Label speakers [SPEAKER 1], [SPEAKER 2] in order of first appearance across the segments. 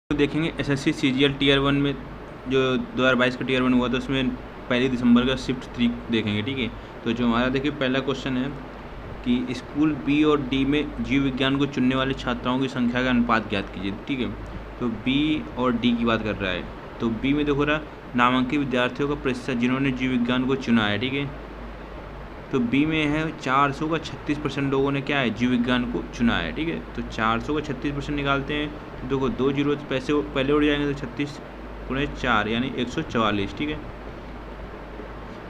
[SPEAKER 1] तो देखेंगे SSC CGL tier 1 में जो 2022 का टीयर 1 हुआ था उसमें 1 दिसंबर का शिफ्ट 3 देखेंगे। ठीक है, तो जो हमारा देखिए पहला क्वेश्चन है कि स्कूल बी और डी में जीव विज्ञान को चुनने वाले छात्राओं की संख्या का अनुपात ज्ञात कीजिए। ठीक है, तो बी और डी की बात कर रहा है। तो बी में देखो रहा नामांकित विद्यार्थियों का प्रतिशत जिन्होंने जीव विज्ञान को चुना है। ठीक है, तो बी में है 400 का 36% लोगों ने क्या है जीव विज्ञान को चुना है। ठीक है, तो 400 का 36% निकालते हैं तो देखो 2 जीरो पैसे पहले उड़ जाएंगे तो 36 गुणे 4 यानी 144। ठीक है,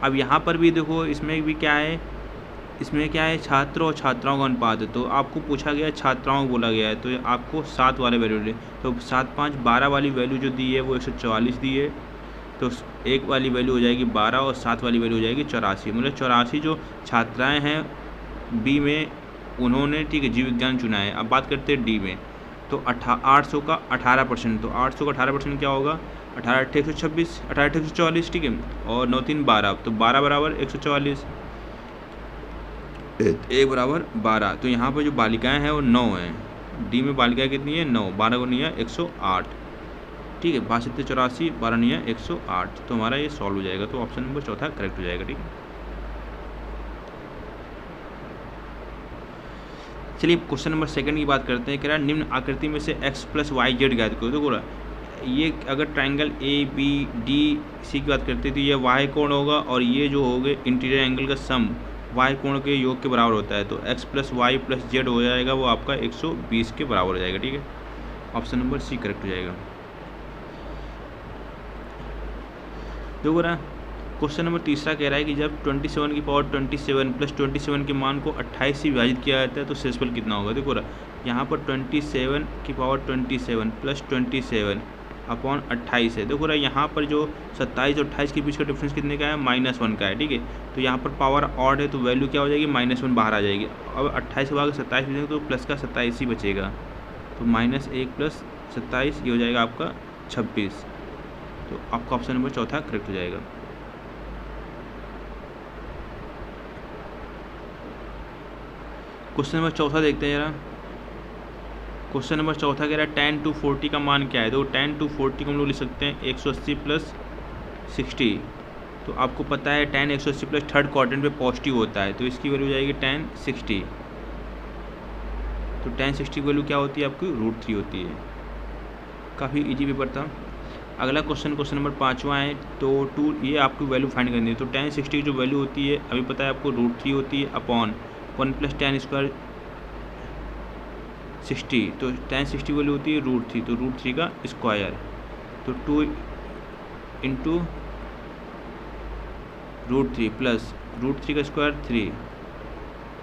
[SPEAKER 1] अब यहाँ पर भी देखो इसमें भी क्या है, इसमें क्या है छात्र और छात्राओं का अनुपात है। तो आपको पूछा गया है छात्राओं को बोला गया है तो आपको 7 वाले वैल्यू दे, तो 7 5 12 वाली वैल्यू जो दी है वो 144 दी है। तो एक वाली वैल्यू हो जाएगी 12 और 7 वाली वैल्यू हो जाएगी 84। मतलब 84 जो छात्राएं हैं बी में उन्होंने ठीक है जीव विज्ञान चुना है। अब बात करते हैं डी में, तो 800 का 18%, तो 800 का 18% क्या होगा 18 8 126 18 8 144। ठीक है, और 9 3 12, तो 12 बराबर 144, 1 बराबर 12। तो यहाँ पर जो बालिकाएं हैं वो 9 हैं। डी में बालिकाएं कितनी है 9, 12 गुनी है 108। ठीक है, 62 84 12 नहीं है 108, तो हमारा ये सॉल्व हो जाएगा। तो ऑप्शन नंबर चौथा करेक्ट हो जाएगा। ठीक है, चलिए क्वेश्चन नंबर सेकंड की बात करते हैं। कह रहा है निम्न आकृति में से x प्लस वाई जेड ज्ञात करो। देखो ये अगर triangle A B D C की बात करते हैं तो ये वाई कोण होगा और ये जो हो गए इंटीरियर एंगल का सम वाई कोण के योग के बराबर होता है। तो x plus y plus z हो जाएगा वो आपका 120 के बराबर हो जाएगा। ठीक है, ऑप्शन नंबर सी करेक्ट हो जाएगा। देखो ना क्वेश्चन नंबर तीसरा कह रहा है कि जब 27 की पावर 27 प्लस 27 के मान को 28 से विभाजित किया जाता है तो शेषफल कितना होगा। देखो रहा यहाँ पर 27 की पावर 27 प्लस 27 अपॉन 28 है। देखो रहा यहाँ पर जो 27 और 28 के बीच का डिफरेंस कितने का है -1 का है। ठीक है, तो यहाँ पर पावर ऑड है तो वैल्यू क्या हो जाएगी -1 बाहर आ जाएगी। अब 28 के बाद 27 बचेगा तो प्लस का 27 ही बचेगा, तो -1 प्लस 27 ये हो जाएगा आपका 26। तो आपका ऑप्शन नंबर चौथा करेक्ट हो जाएगा। क्वेश्चन नंबर चौथा देखते हैं जरा। क्वेश्चन नंबर चौथा कह रहा है tan to 40 का मान क्या है। तो tan to 40 को हम लोग लिख सकते हैं 180 प्लस 60। तो आपको पता है tan 180 प्लस थर्ड क्वाड्रेंट पे पॉजिटिव होता है तो इसकी वैल्यू जाएगी tan 60। तो tan 60 की वैल्यू क्या होती है आपकी √3 होती है। काफ़ी इजी पेपर था। अगला क्वेश्चन नंबर 5वां है। तो ये आपको वैल्यू फाइंड करनी है। तो tan 60 की जो वैल्यू होती है अभी पता है आपको √3 होती है अपॉन 1 प्लस tan स्क्वायर 60। तो tan 60 वैल्यू होती है √3, तो √3 का स्क्वायर, तो 2 इंटू √3 प्लस √3 का स्क्वायर 3,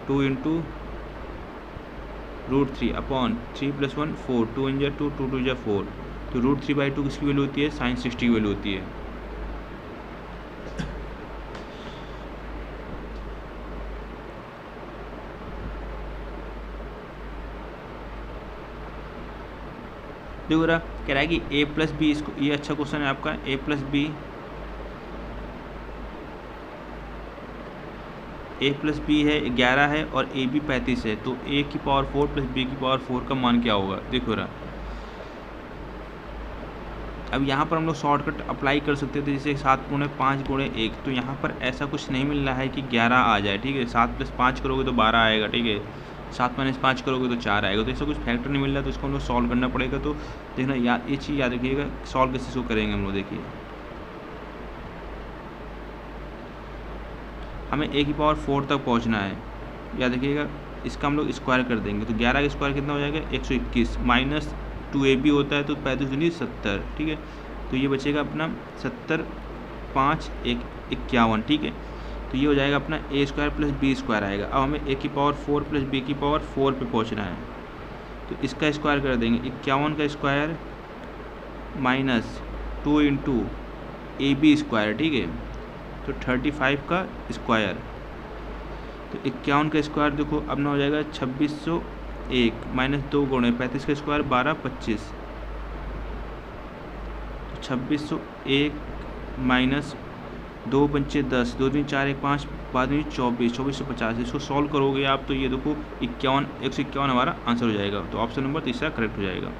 [SPEAKER 1] 2 इंटू √3 अपॉन 3 प्लस 1 4, 2 इन 2 2 2 जा 4। तो √3/2 किसकी वैल्यू होती है sin 60 की वैल्यू होती है। देखो रहा कह रहा है कि a प्लस बी, इसको ये अच्छा क्वेश्चन है आपका। a प्लस बी है 11 है और ए बी 35 है। तो a की पावर 4 प्लस बी की पावर 4 का मान क्या होगा। देखो रहा अब यहाँ पर हम लोग शॉर्टकट अप्लाई कर सकते थे जैसे 7 गुणे 5 गुणे 1। तो यहाँ पर ऐसा कुछ नहीं मिल रहा है कि 11 आ जाए। ठीक है, 7 प्लस 5 करोगे तो 12 आएगा। ठीक है, 7 माइनस 5 करोगे तो 4 आएगा। तो ऐसा कुछ फैक्टर नहीं मिल रहा है तो इसको हम लोग सॉल्व करना पड़ेगा। तो देखना ये चीज़ याद रखिएगा, सॉल्व कैसे इसको करेंगे हम लोग। देखिए हमें a की पावर 4 तक पहुँचना है, याद रखिएगा। इसका हम लोग स्क्वायर कर देंगे तो 11 का स्क्वायर कितना हो जाएगा 121 माइनस 2ab होता है तो 35 दूनी 70। ठीक है, तो ये बचेगा अपना 70 5 1 51। ठीक है, तो ये हो जाएगा अपना a square plus b square आएगा। अब हमें a की पावर 4 प्लस b की पावर 4 पे पहुंचना है तो इसका स्क्वायर कर देंगे 51 का square minus 2 into a b square. ठीक है, तो 35 का स्क्वायर, तो 51 का स्क्वायर देखो अपना हो जाएगा 2601 माइनस 2 गुणे 35 का स्क्वायर 12 25। तो 2601 माइनस 2 पंचे 10, 2 3 4 1 5 बाद में 24 2450। इसको सॉल्व करोगे आप तो ये देखो 151 हमारा आंसर हो जाएगा। तो ऑप्शन नंबर तीसरा करेक्ट हो जाएगा।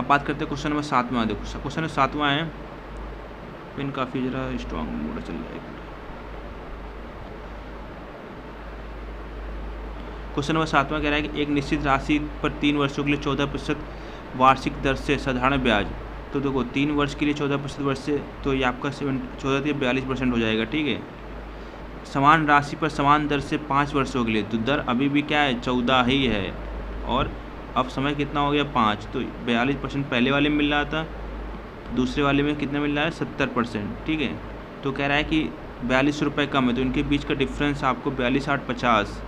[SPEAKER 1] अब बात करते हैं क्वेश्चन नंबर 7वां। देखो क्वेश्चन नंबर 7वां है, पेन काफ़ी ज़रा स्ट्रॉन्ग मोड चल रहा है। क्वेश्चन नंबर 7वां कह रहा है कि एक निश्चित राशि पर 3 वर्षों के लिए 14% वार्षिक दर से साधारण ब्याज। तो देखो 3 वर्ष के लिए 14% वर्ष से, तो ये आपका 14 या 42% हो जाएगा, ठीक है। समान राशि पर समान दर से 5 वर्षों के लिए, तो दर अभी भी क्या है 14 ही है, और अब समय कितना हो गया 5, तो 42% पहले वाले में मिल रहा था, दूसरे वाले में कितना मिल रहा है 70%, ठीक है। तो कह रहा है कि 42 रुपये कम है, तो इनके बीच का डिफरेंस आपको 42 8 50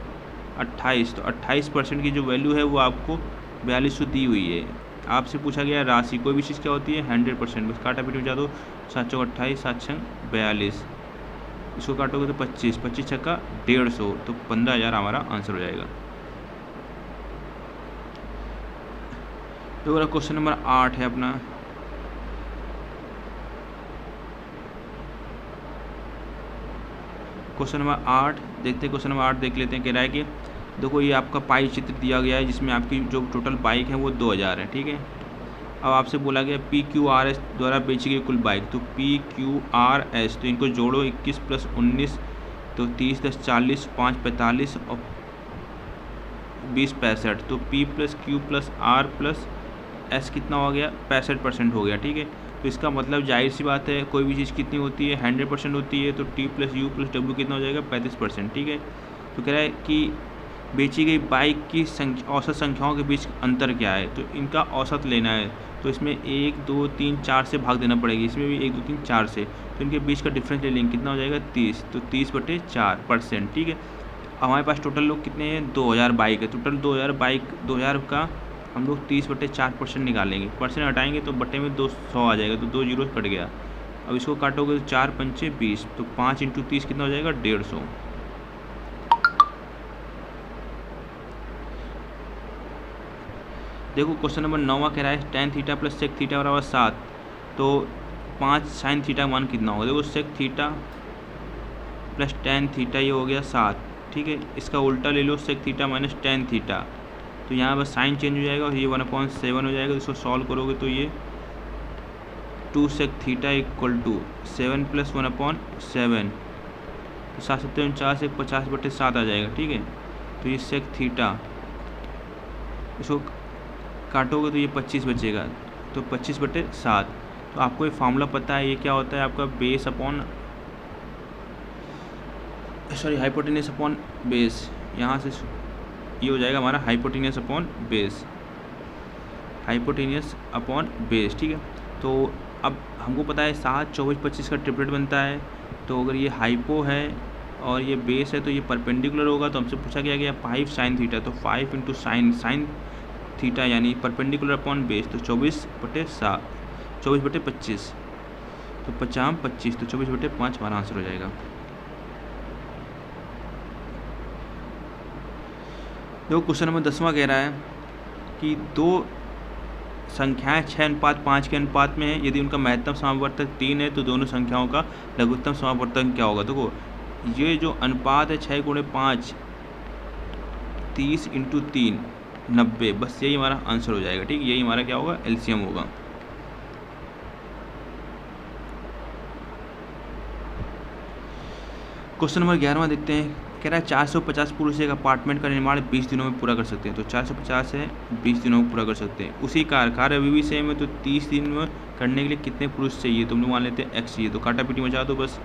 [SPEAKER 1] 28, तो 28% की जो वैल्यू है वो आपको 4200 दी हुई है। आपसे पूछा गया राशि, कोई भी चीज़ क्या होती है 100%, बस काटा पीट में जा दो, 7 चौक 28, 7 छंग 42, इसको काटोगे तो 25, 25 छक्का 150, तो 15,000 हमारा आंसर हो जाएगा। तो अगला क्वेश्चन नंबर 8 है अपना। क्वेश्चन नंबर 8 देखते हैं, क्वेश्चन नंबर 8 देख लेते हैं। कह रहा है कि देखो ये आपका पाई चित्र दिया गया है जिसमें आपकी जो टोटल बाइक है वो 2000 है, ठीक है। अब आपसे बोला गया PQRS द्वारा बेची गई कुल बाइक, तो PQRS, तो इनको जोड़ो 21 + 19, तो 30 + 40, 5 45 और 20 65, तो P + Q + R + S कितना हो गया 65% हो गया, ठीक है। तो इसका मतलब जाहिर सी बात है कोई भी चीज़ कितनी होती है 100% होती है, तो T + U + W कितना हो जाएगा 35%, ठीक है। तो कह रहा है कि बेची गई बाइक की औसत संख्याओं के बीच अंतर क्या है, तो इनका औसत लेना है, तो इसमें 1 2 3 4 से भाग देना पड़ेगा, इसमें भी 1 2 3 4 से, तो इनके बीच का डिफरेंस ले लेंगे, कितना हो जाएगा 30, तो 30/4%, ठीक है। हमारे पास टोटल लोग कितने हैं 2000 बाइक है, टोटल 2000 बाइक, 2000 का हम लोग 30/4% निकालेंगे, परसेंट हटाएंगे तो बटे में 200 आ जाएगा, तो 2 जीरो कट गया। अब इसको काटोगे तो 4 पंचे 20, तो 5 × 30 कितना हो जाएगा 150। देखो क्वेश्चन नंबर 9 कह रहा है tan थीटा + sec थीटा = 7, तो 5 sin थीटा मान कितना होगा। देखो sec थीटा + tan थीटा ये हो गया 7, ठीक है। इसका उल्टा ले लो sec थीटा - tan थीटा, तो यहाँ बस साइन चेंज हो जाएगा और ये 1/7 हो जाएगा। इसको सॉल्व करोगे तो ये 2 sec थीटा = 7 + 1/7, तो 7 7 49, 50/7 आ जाएगा, ठीक है। तो ये sec थीटा, इसको काटोगे तो ये 25 बचेगा, तो 25/7। तो आपको ये फार्मूला पता है, ये क्या होता है आपका base upon hypotenuse upon base, यहाँ से ये हो जाएगा हमारा हाइपोटेन्यूस अपॉन बेस, ठीक है। तो अब हमको पता है 7 24 25 का ट्रिपलेट बनता है, तो अगर ये हाइपो है और ये बेस है तो ये परपेंडिकुलर होगा, तो हमसे पूछा गया 5 sin थीटा, तो 5 × sin थीटा यानी परपेंडिकुलर अपॉन बेस, तो 24/7 24/25, तो 50 25, तो 24/5 हमारा आंसर हो जाएगा। देखो क्वेश्चन नंबर 10वां कह रहा है कि दो संख्याएं 6:5 के अनुपात में है, यदि उनका महत्तम समापवर्तक 3 है तो दोनों संख्याओं का लघुत्तम समापवर्तक क्या होगा। देखो ये जो अनुपात है 6 × 5 30 × 3 90, बस यही हमारा आंसर हो जाएगा, ठीक। यही हमारा क्या होगा एलसीएम होगा। क्वेश्चन नंबर 11वां देखते हैं। कह रहा है 450 पुरुष एक अपार्टमेंट का निर्माण 20 दिनों में पूरा कर सकते हैं, तो 450 है 20 दिनों में पूरा कर सकते हैं। उसी कार्य अभी भी सेम है, तो 30 दिन में करने के लिए कितने पुरुष चाहिए, तो हम लोग मान लेते हैं x चाहिए, तो काटा पीटी मचा दो, बस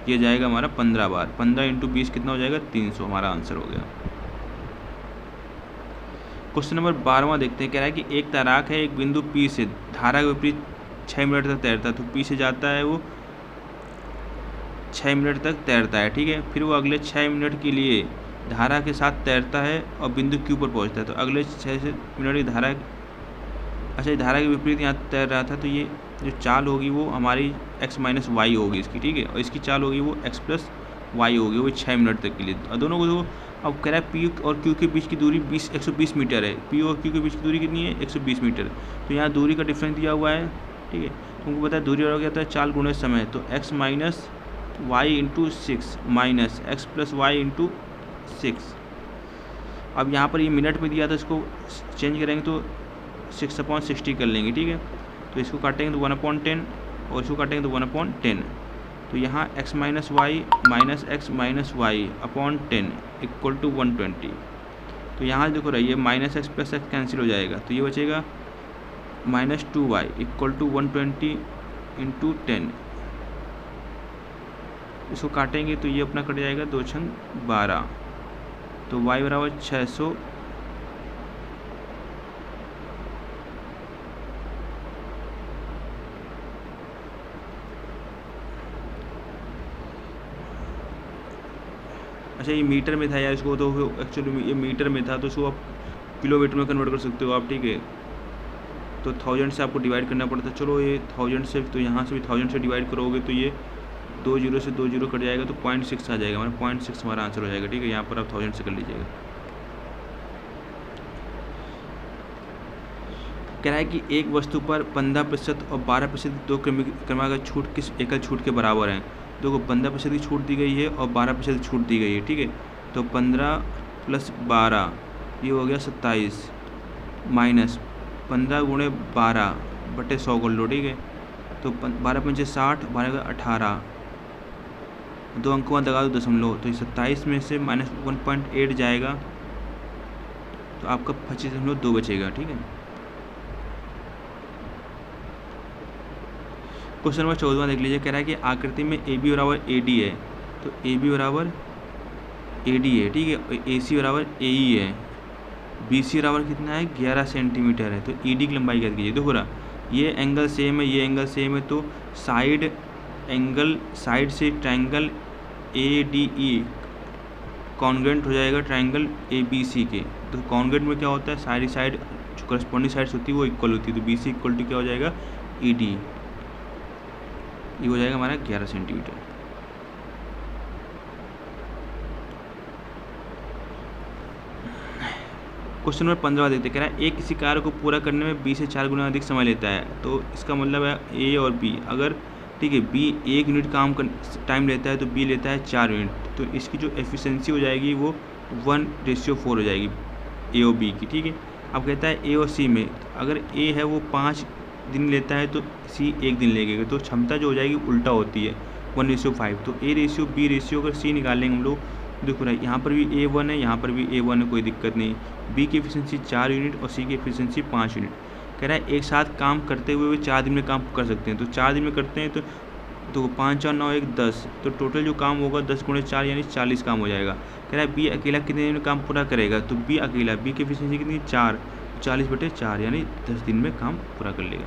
[SPEAKER 1] ये जाएगा हमारा 15 बार, 15 × 20 कितना हो जाएगा 300, हमारा आंसर हो गया। क्वेश्चन नंबर 12वां देखते हैं। कह रहा है कि एक तैराक है, एक बिंदु P से धारा के विपरीत 6 मिनट तक तैरता है, तो P से जाता है वो 6 मिनट तक तैरता है, ठीक है। फिर वो अगले 6 मिनट के लिए धारा के साथ तैरता है और बिंदु Q पर पहुंचता है, तो अगले 6 मिनट की धारा, अच्छा धारा के विपरीत यहाँ तैर रहा था, तो ये जो चाल होगी वो हमारी x - y होगी इसकी, ठीक है, और इसकी चाल होगी वो x + y होगी, वो 6 मिनट तक के लिए। और दोनों को तो अब कह रहा है P और Q के बीच की दूरी 120 मीटर है, P और Q के बीच की दूरी कितनी है 120 मीटर, तो यहाँ दूरी का डिफरेंस दिया हुआ है, ठीक है। तुमको पता है दूरी और क्या होता है चाल गुणे समय, तो x - y × 6 minus x + y × 6। अब यहाँ पर ये मिनट में दिया था, इसको चेंज करेंगे तो 6/60 कर लेंगे, ठीक है। तो इसको काटेंगे तो 1/10 और इसको काटेंगे तो 1/10। तो यहाँ x minus y minus x minus y upon 10 equal to 120। तो यहाँ देखो रहिए minus x plus x cancel हो जाएगा, तो ये बचेगा -2y इक्वल टू 120 इंटू 10। इसको काटेंगे तो ये अपना कट जाएगा 2 छंग 12। तो y बराबर 600 अच्छा ये मीटर में था यार, इसको तो एक्चुअली ये मीटर में था, तो इसको आप किलोमीटर में कन्वर्ट कर सकते हो आप, ठीक है। तो 1000 से आपको डिवाइड करना पड़ता है। चलो ये 1000 से, तो यहाँ से भी 1000 से डिवाइड करोगे तो ये 2 जीरो से 2 जीरो कट जाएगा, तो 0.6 आ जाएगा, हमारा 0.6 हमारा आंसर हो जाएगा, ठीक है। यहाँ पर आप 1000 से कर लीजिएगा। कह रहा है कि एक वस्तु पर 15% और 12% दो क्रमागत छूट किस एकल छूट के बराबर हैं। देखो 15% की छूट दी गई है और 12% छूट दी गई है, ठीक है। तो 15 + 12 ये हो गया 27 माइनस 15 × 12 बटे 100 कर लो, ठीक है। तो 12 × 5 = 60, 12 × 18, 2 अंकों में लगा दो दशमलव, तो 27 में से -1.8 जाएगा, तो आपका 25.2 बचेगा, ठीक है। क्वेश्चन नंबर 14 देख लीजिए। कह रहा है कि आकृति में AB बराबर AD है, तो AB बराबर AD है, ठीक है, और AC बराबर AE है। BC बराबर कितना है 11 सेंटीमीटर है, तो ED की लंबाई ज्ञात कीजिए। देखो रहा ये एंगल सेम है, ये एंगल सेम है, तो साइड एंगल साइड से ट्रायंगल ADE कॉन्ग्रेंट हो जाएगा ट्रायंगल ABC के। तो कॉन्ग्रेंट में क्या होता है, साइड जो करस्पॉन्डिंग साइड्स होती है वो इक्वल होती है, तो BC इक्वल टू क्या हो जाएगा ED, ये हो जाएगा हमारा 11 सेंटीमीटर। क्वेश्चन नंबर 15 देखते। कह रहा है एक किसी कार्य को पूरा करने में B से 4 गुना अधिक समय लेता है, तो इसका मतलब है A और B, अगर ठीक है B 1 यूनिट काम टाइम लेता है तो B लेता है 4 यूनिट, तो इसकी जो एफिशिएंसी हो जाएगी वो 1:4 हो जाएगी A और B की, ठीक है। अब कहता है A और C में अगर A है वो 5 दिन लेता है तो C 1 दिन लगेगा, तो क्षमता जो हो जाएगी उल्टा होती है 1:5। तो A रेशियो B रेशियो अगर C निकाल लेंगे हम लोग, देखो रहा है यहाँ पर भी A1 है, यहाँ पर भी A1 है, कोई दिक्कत नहीं। B की एफिशिएंसी 4 यूनिट और C की एफिशिएंसी 5 यूनिट। कह रहा है एक साथ काम करते हुए 4 दिन में काम कर सकते हैं, तो 4 दिन में करते हैं तो 5 और 9 1 10, तो टोटल जो काम होगा 10 × 4 यानी 40 काम हो जाएगा। कह रहा है B अकेला कितने दिन में काम पूरा करेगा, तो B अकेला, B की एफिशिएंसी कितनी 4, 40/4 यानी 10 दिन में काम पूरा कर लेगा।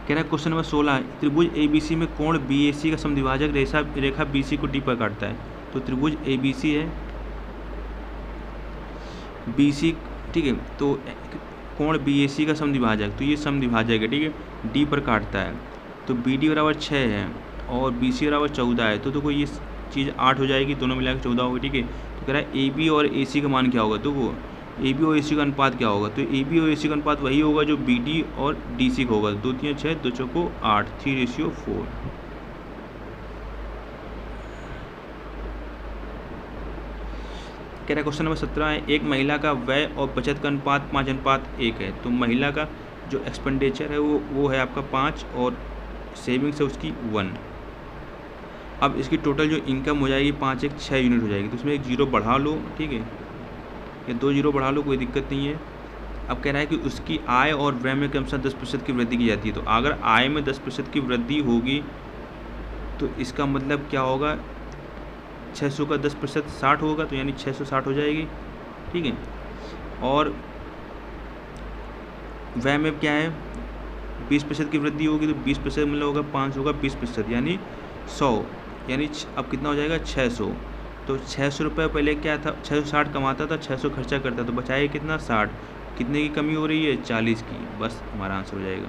[SPEAKER 1] कह रहा है क्वेश्चन नंबर 16, त्रिभुज ABC में कोण BAC का समद्विभाजक रेखा BC को D पर काटता है। तो त्रिभुज ABC है, BC, ठीक है, तो कोण BAC का समद्विभाजक, तो ये समद्विभाजक है, ठीक है, D पर काटता है। तो BD बराबर 6 है और BC बराबर 14 है, तो देखो ये चीज़ 8 हो जाएगी, दोनों मिलाकर 14 होगी, ठीक है। तो कह रहा है AB और AC का मान क्या होगा, तो वो AB और AC का अनुपात क्या होगा, तो AB और AC का अनुपात वही होगा जो BD और DC का होगा, 2 3 6 2 4 8 3:4। कह रहा है क्वेश्चन नंबर 17 है, एक महिला का व्यय और बचत का अनुपात 5:1 है। तो महिला का जो एक्सपेंडिचर है वो है आपका 5 और सेविंग्स है उसकी 1। अब इसकी टोटल जो इनकम हो जाएगी 5 1 6 यूनिट हो जाएगी, तो उसमें एक जीरो बढ़ा लो, ठीक है, या 2 जीरो बढ़ा लो, कोई दिक्कत नहीं है। अब कह रहा है कि उसकी आय और व्यय में क्रमशः 10% की वृद्धि की जाती है। तो अगर आय में 10% की वृद्धि होगी तो इसका मतलब क्या होगा, 600 का 10% 60 होगा, तो यानी 660 हो जाएगी, ठीक है। और व्यय में क्या है 20% की वृद्धि होगी, तो 20% मतलब होगा 500 का 20% यानी 100, यानी अब कितना हो जाएगा 600। तो 600 रुपये पहले क्या था, 660 कमाता था, 600 खर्चा करता, तो बचाए कितना 60, कितने की कमी हो रही है 40 की, बस हमारा आंसर हो जाएगा।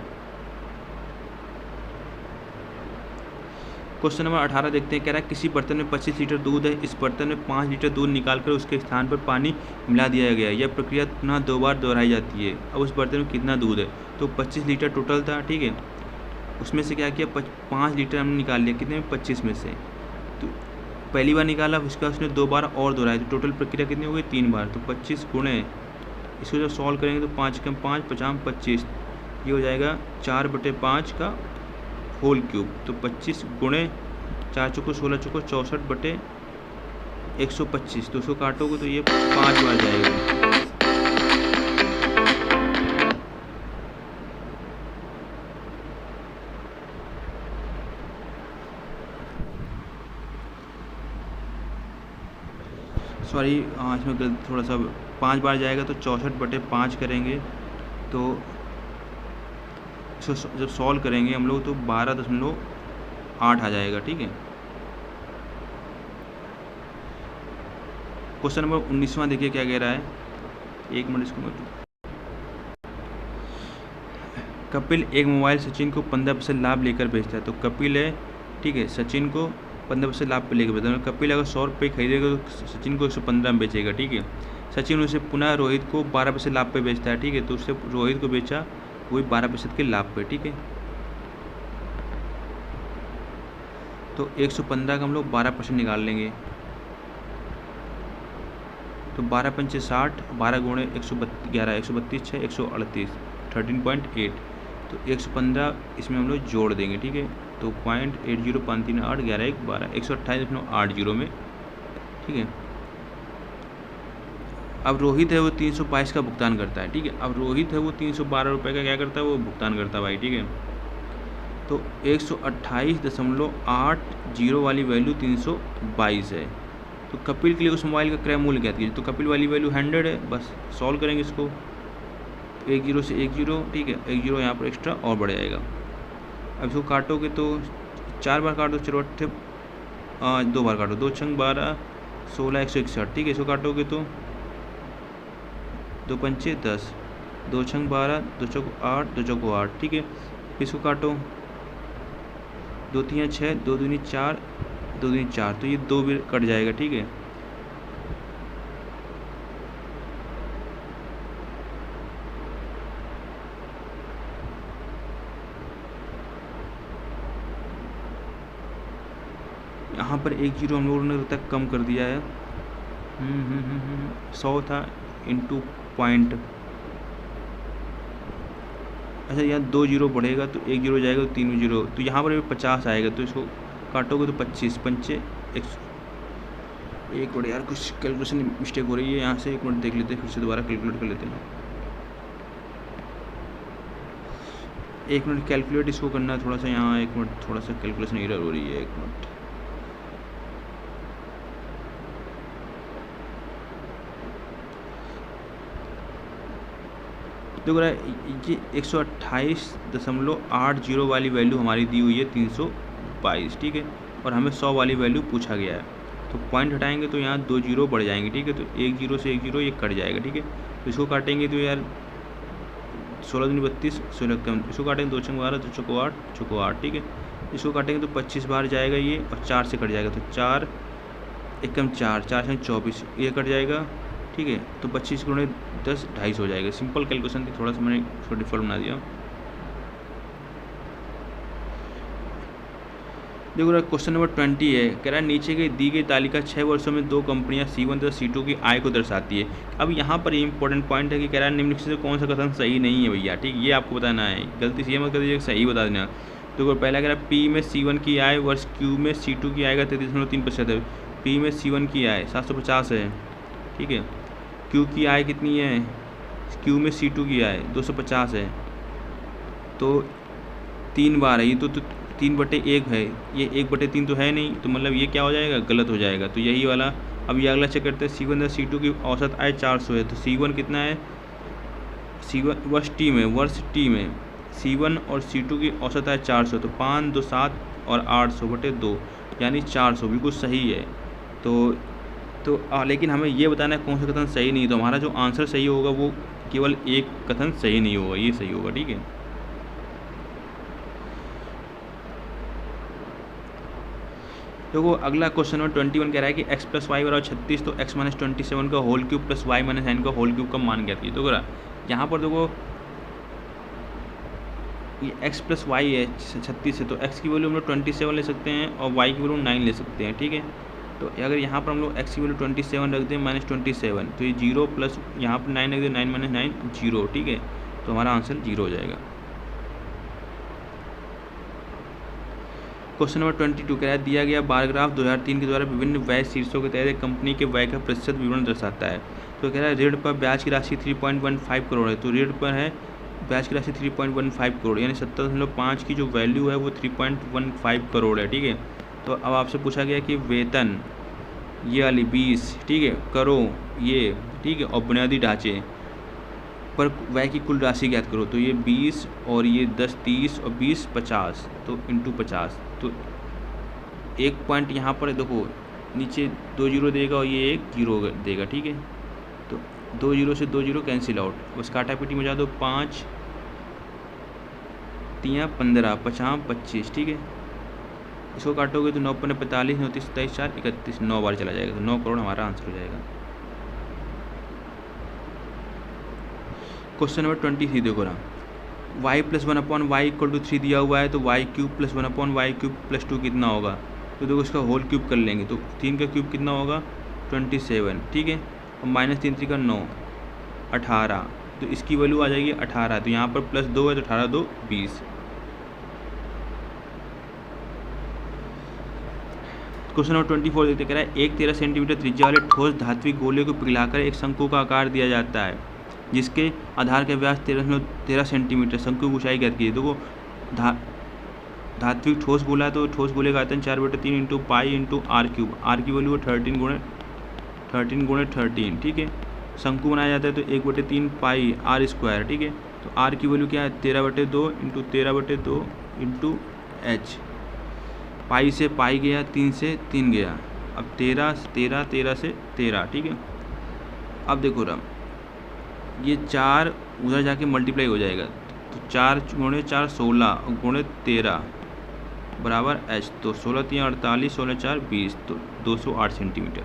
[SPEAKER 1] क्वेश्चन नंबर 18 देखते हैं। कह रहा है किसी बर्तन में 25 लीटर दूध है, इस बर्तन में 5 लीटर दूध निकालकर उसके स्थान पर पानी मिला दिया गया। यह प्रक्रिया पुनः 2 बार दोहराई जाती है। अब उस बर्तन में कितना दूध है, तो 25 लीटर टोटल था, ठीक है, उसमें से क्या किया 5 लीटर हमने निकाल लिया, कितने में 25 में से, तो पहली बार निकाला, उसके बाद उसने 2 बार और दोहराया, तो टोटल प्रक्रिया कितनी हो गई 3 बार। तो 25 गुणे, इसको जब सॉल्व करेंगे तो 5 कम 5 50 25, ये हो जाएगा 4/5 का होल क्यूब। तो 25 गुणे 4 चौको 16 चौको 64/125, तो उसको काटोगे तो ये 5 बार जाएगा। सॉरी, इसमें गलत थोड़ा सा 5 बार जाएगा, तो 64/5 करेंगे, तो इसको जब सॉल्व करेंगे हम लोग तो 12.8 आ जाएगा। ठीक है, क्वेश्चन नंबर 19वां देखिए क्या कह रहा है। एक मिनट इसको कपिल एक मोबाइल सचिन को 15% लाभ लेकर बेचता है। तो कपिल है, ठीक है, सचिन को 15% लाभ पे लेकर बेचता है। कपिल अगर 100 रुपये खरीदेगा तो सचिन को 115 में बेचेगा। ठीक है, सचिन उसे पुनः रोहित को 12% लाभ पे बेचता है। ठीक है, तो उससे रोहित को बेचा वही 12% के लाभ पे। ठीक है, तो 115 का हम लोग 12% निकाल लेंगे, तो 12 पंचे 60, 12 गुणे 111 132 6 138 13.8, तो 115 इसमें हम लोग जोड़ देंगे। ठीक है, तो 0.80538 11 1 12 128.80 में। ठीक है, अब रोहित है वो 322 का भुगतान करता है। ठीक है, अब रोहित है वो 312 रुपये का क्या करता है, वो भुगतान करता है भाई। ठीक है, तो 128.80 वाली वैल्यू 322 है। तो कपिल के लिए उस मोबाइल का क्रय मूल्य ज्ञात कीजिए। तो कपिल वाली वैल्यू 100 है, बस सॉल्व करेंगे इसको, 1 0 से 1 0, ठीक है, 1 0 यहाँ पर एक्स्ट्रा और बढ़ जाएगा। अब इसको काटोगे तो 4 बार काटो, 84, 2 बार काटो, 2 छंग 12 16 161। ठीक है, इसको काटोगे तो 2 पंचे 10, 2 छंग 12 2 चौको 8 2 चौको 8। ठीक है, इसको काटो, 2 3 6 2 दूनी 4 2 दूनी 4, तो ये 2 भी कट जाएगा। ठीक है, यहाँ पर 1 0 हम लोगों ने तक कम कर दिया है। 100 था इंटू पॉइंट, अच्छा यहाँ 2 0 बढ़ेगा तो 1 0 जाएगा, तो 3 0, तो यहाँ पर 50 आएगा। तो इसको काटोगे तो 25 पंचे 100। एक मिनट यार, कुछ कैलकुलेशन मिस्टेक हो रही है यहाँ से, एक मिनट देख लेते हैं, फिर से दोबारा कैलकुलेट कर लेते हैं। एक मिनट कैलकुलेट इसको करना है थोड़ा सा, यहाँ एक मिनट थोड़ा सा कैलकुलेशन एरर हो रही है, एक मिनट। देखो ये 128.80 वाली वैल्यू हमारी दी हुई है 322। ठीक है, और हमें 100 वाली वैल्यू पूछा गया है। तो पॉइंट हटाएंगे तो यहाँ 2 0 बढ़ जाएंगे। ठीक है, तो 1 0 से 1 0 ये कट जाएगा। ठीक है, तो इसको काटेंगे तो यार 16 दूनी 32 16 कम, इसको काटेंगे 2 छंग 12 2 चौको 8 चौको 8। ठीक है, इसको काटेंगे तो 25 बार जाएगा ये, और 4 से कट जाएगा, तो 4 1 कम 4 4 छंग 24, ये कट जाएगा। ठीक है, तो 25 गुणे 10 250 हो जाएगा। सिंपल कैलकुलेशन थी, थोड़ा सा मैंने इसको डिफॉल्ट बना दिया। देखो क्वेश्चन नंबर 20 है, कह रहा है नीचे की दी गई तालिका 6 वर्षों में 2 कंपनियां C1 तथा C2 की आय को दर्शाती है। अब यहाँ पर ये इंपॉर्टेंट पॉइंट है कि कह रहा है निम्नलिखित से कौन सा कथन सही नहीं है भैया। ठीक, ये आपको बताना है, गलती से ये मत कर दीजिए, सही बता देना। तो पहला कह रहा है P में C1 की आय वर्ष Q में C2 की आय का 33.3% है। P में C1 की आय 750 है। ठीक है, Q की आय कितनी है, Q में C2 की आय 250 है, तो 3 बार है ये, तो 3/1 है, ये 1/3 तो है नहीं, तो मतलब ये क्या हो जाएगा, गलत हो जाएगा। तो यही वाला। अब ये अगला चेक करते हैं, C1 और C2 की औसत आय 400 है। तो C1 कितना है, C1 वर्ष T में C1 और C2 की औसत आय 400, तो 5 2 7 और 800/2 यानी 400, बिल्कुल सही है। तो लेकिन हमें ये बताना है कौन सा कथन सही नहीं है। तो हमारा जो आंसर सही होगा वो केवल एक कथन सही नहीं होगा, ये सही होगा। ठीक है, देखो अगला क्वेश्चन नंबर 21 कह रहा है कि x + y = 36, तो x - 27 का whole cube plus y - n का होल क्यूब का मान ज्ञात कीजिए। तो यहाँ पर देखो ये x + y है 36 है, तो x की वैल्यू हम लोग 27 ले सकते हैं और y की वैल्यू 9 ले सकते हैं। ठीक है, तो अगर यहाँ पर हम लोग एक्स की वैल्यू 27 रख दें -27, तो ये 0 प्लस यहाँ पर 9 रख दें, 9 - 9 0, ठीक है। तो हमारा आंसर 0 हो जाएगा। क्वेश्चन नंबर 22 कह रहा है दिया गया बार ग्राफ 2003 के द्वारा विभिन्न व्यय शीर्षों के तहत एक कंपनी के व्यय का प्रतिशत विवरण दर्शाता है। तो कह रहा है ऋण पर ब्याज की राशि 3.15 करोड़ है। तो ऋण पर है ब्याज की राशि 3.15 करोड़, यानी 17.5 की जो वैल्यू है वो 3.15 करोड़ है, ठीक है। तो अब आपसे पूछा गया कि वेतन ये वाली 20, ठीक है, करो ये, ठीक है, और बुनियादी ढांचे पर व्यय की कुल राशि ज्ञात करो। तो ये 20 और ये 10 30 और 20 50, तो इंटू 50। तो एक पॉइंट यहाँ पर देखो नीचे 2 जीरो देगा और ये 1 जीरो देगा, ठीक है। तो 2 जीरो से 2 जीरो कैंसिल आउट, बस काटा पीटी में जा दो, 5 3 15 50 25, ठीक है। इसको काटोगे तो 9 × 45, 29 27 4 31, 9 बार चला जाएगा, तो 9 करोड़ हमारा आंसर हो जाएगा। क्वेश्चन नंबर 23 देखो ना, y + 1/y = 3 दिया हुआ है, तो y³ + 1/y³ + 2 कितना होगा। तो देखो इसका होल क्यूब कर लेंगे, तो 3 का क्यूब कितना होगा 27, ठीक है, और -3 × 3 = 9 18, तो इसकी वैल्यू आ जाएगी 18। तो यहाँ पर +2 है तो 18 2 20। क्वेश्चन नंबर 24 देखते, कह रहा है एक 13 सेंटीमीटर त्रिज्या वाले ठोस धात्विक गोले को पिघलाकर एक शंकु का आकार दिया जाता है जिसके आधार का व्यास 13 सेंटीमीटर, शंकु की ऊंचाई ज्ञात कीजिए। देखो धात्विक ठोस गोला है, तो ठोस गोले का आयतन 4/3 × पाई × r³, r की वैल्यू है 13 × 13, ठीक है। शंकु बनाया जाता है तो 1/3 पाई r², ठीक है। तो r की वैल्यू क्या है 13/2 × 13/2 × h। पाई से पाई गया, 3 से 3 गया, अब 13 से 13, ठीक है। अब देखो रहा ये 4 उधर जाके मल्टीप्लाई हो जाएगा, तो 4 × 4 16 × 13 बराबर h, तो 16 × 3 48, 16 × 4 20, तो 208 सेंटीमीटर।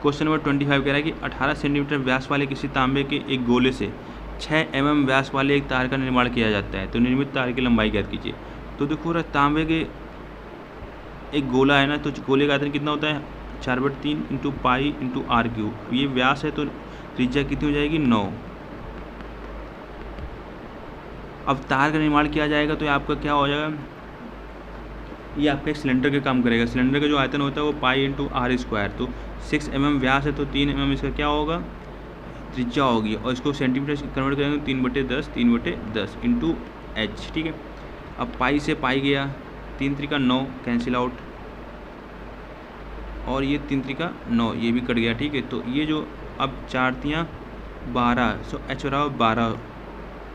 [SPEAKER 1] क्वेश्चन नंबर 25 कह रहा है कि 18 सेंटीमीटर व्यास वाले किसी तांबे के एक गोले से 6 mm व्यास वाले एक तार का निर्माण किया जाता है, तो निर्मित तार की लंबाई ज्ञात कीजिए। तो देखो रहा तांबे के एक गोला है ना, तो गोले का आयतन कितना होता है 4/3 × पाई × r³, ये व्यास है तो त्रिज्या कितनी हो जाएगी 9। अब तार का निर्माण किया जाएगा तो आपका क्या हो जाएगा, ये आपका एक सिलेंडर का काम करेगा। सिलेंडर का जो आयतन होता है वो पाई × r², तो 6 mm व्यास है तो 3 mm इसका क्या होगा त्रिज्या होगी, और इसको सेंटीमीटर से कन्वर्ट करेंगे 3/10 3/10 × h, ठीक है। अब पाई से पाई गया, 3 × 3 = 9 कैंसिल आउट, और ये 3 × 3 = 9, ये भी कट गया, ठीक है। तो ये जो अब 4 × 3 = 12, सो h बराबर 12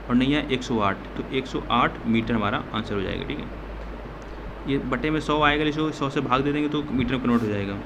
[SPEAKER 1] और नहीं है 108, तो 108 मीटर हमारा आंसर हो जाएगा, ठीक है। ये बटे में 100 आएगा, इसको 100 से भाग दे देंगे तो मीटर में कन्वर्ट हो जाएगा।